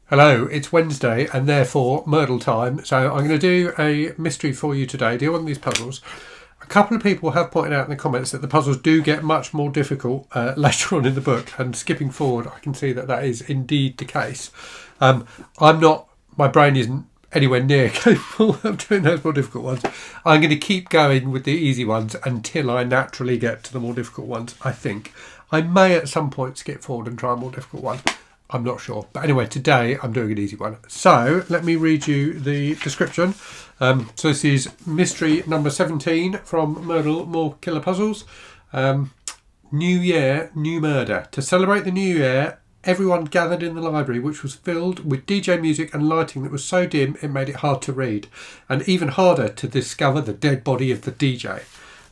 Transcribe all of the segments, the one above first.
Hello, it's Wednesday and therefore Murdle time. So I'm going to do a mystery for you today. Do one of these puzzles. A couple of people have pointed out in the comments that the puzzles do get much more difficult later on in the book, and skipping forward I can see that that is indeed the case. My brain isn't anywhere near capable of doing those more difficult ones. I'm going to keep going with the easy ones until I naturally get to the more difficult ones, I think. I may at some point skip forward and try a more difficult one. I'm not sure. But anyway, today I'm doing an easy one. So let me read you the description. So this is mystery number 17 from Murdle, More Killer Puzzles. New Year, New Murder. To celebrate the new year, everyone gathered in the library, which was filled with DJ music and lighting that was so dim it made it hard to read, and even harder to discover the dead body of the DJ.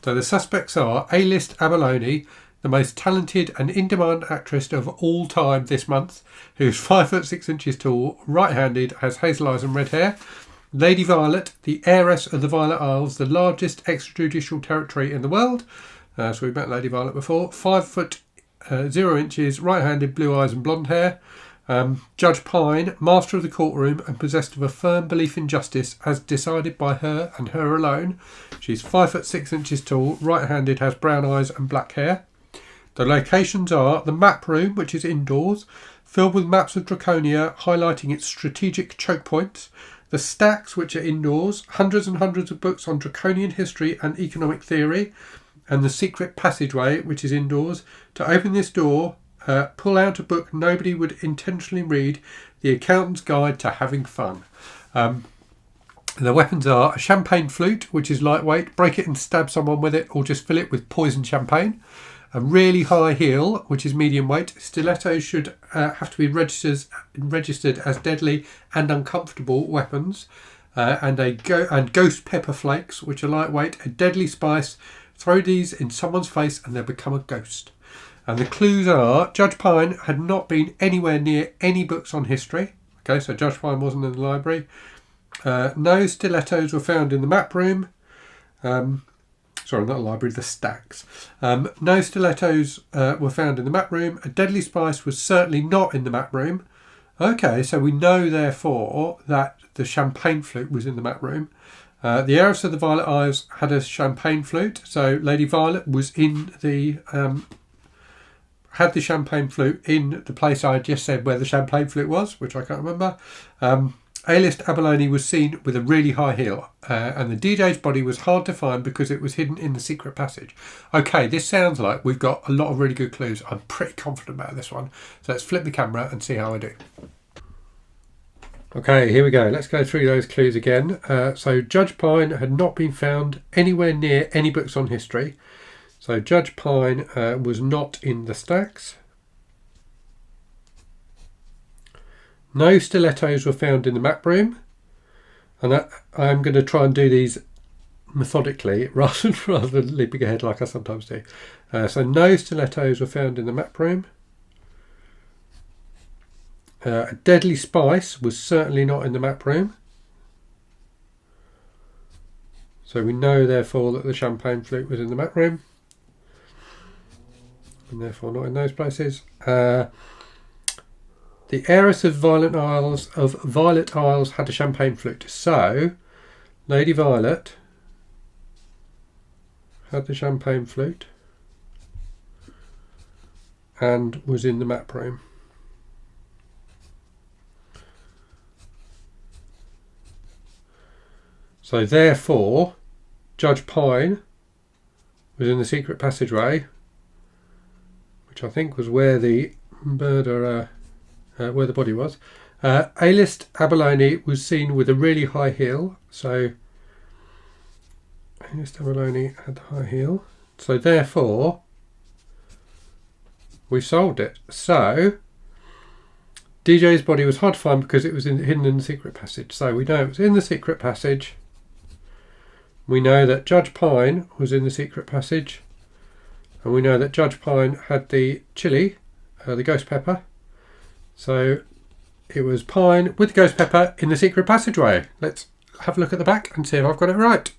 So the suspects are A-list abalone, the most talented and in-demand actress of all time this month, who's 5'6" tall, right-handed, has hazel eyes and red hair. Lady Violet, the heiress of the Violet Isles, the largest extrajudicial territory in the world. So we've met Lady Violet before. 5'0", right-handed, blue eyes and blonde hair. Judge Pine, master of the courtroom and possessed of a firm belief in justice as decided by her and her alone. She's 5'6" tall, right-handed, has brown eyes and black hair. The locations are the map room, which is indoors, filled with maps of Draconia, highlighting its strategic choke points. The stacks, which are indoors, hundreds and hundreds of books on Draconian history and economic theory. And the secret passageway, which is indoors. To open this door, pull out a book nobody would intentionally read, The Accountant's Guide to Having Fun. The weapons are a champagne flute, which is lightweight, break it and stab someone with it, or just fill it with poisoned champagne. A really high heel, which is medium weight. Stilettos should have to be registered as deadly and uncomfortable weapons. And ghost pepper flakes, which are lightweight. A deadly spice. Throw these in someone's face and they'll become a ghost. And the clues are, Judge Pine had not been anywhere near any books on history. Okay, so Judge Pine wasn't in the library. No stilettos were found in the map room. Sorry, not the library, the stacks. No stilettos were found in the map room. A deadly spice was certainly not in the map room. Okay, so we know, therefore, that the champagne flute was in the map room. The heiress of the Violet Isles had a champagne flute. So Lady Violet was in the... had the champagne flute in the place I just said where the champagne flute was, which I can't remember. A-list abalone was seen with a really high heel, and the DJ's body was hard to find because it was hidden in the secret passage. Okay, this sounds like we've got a lot of really good clues. I'm pretty confident about this one. So let's flip the camera and see how I do. Okay, here we go. Let's go through those clues again. So Judge Pine had not been found anywhere near any books on history. So Judge Pine was not in the stacks. No stilettos were found in the map room, and I'm going to try and do these methodically rather than leaping ahead like I sometimes do. So no stilettos were found in the map room. A deadly spice was certainly not in the map room. So we know therefore that the champagne flute was in the map room, and therefore not in those places. The heiress of Violet Isles had a champagne flute. So, Lady Violet had the champagne flute and was in the map room. So therefore, Judge Pine was in the secret passageway, which I think was where the murderer... where the body was. A-list abalone was seen with a really high heel. So A-list abalone had the high heel. So therefore, we solved it. So DJ's body was hard to find because it was hidden in the secret passage. So we know it was in the secret passage. We know that Judge Pine was in the secret passage. And we know that Judge Pine had the chili, the ghost pepper. So it was Pine with ghost pepper in the secret passageway. Let's have a look at the back and see if I've got it right.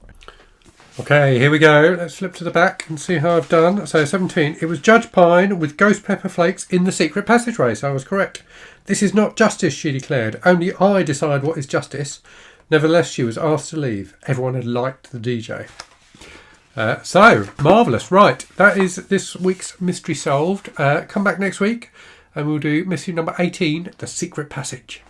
Okay, here we go. Let's flip to the back and see how I've done. So 17. It was Judge Pine with ghost pepper flakes in the secret passageway. So I was correct. This is not justice, she declared. Only I decide what is justice. Nevertheless, she was asked to leave. Everyone had liked the DJ. So, marvellous. Right, that is this week's mystery solved. Come back next week and we'll do mystery number 18, The Secret Passage.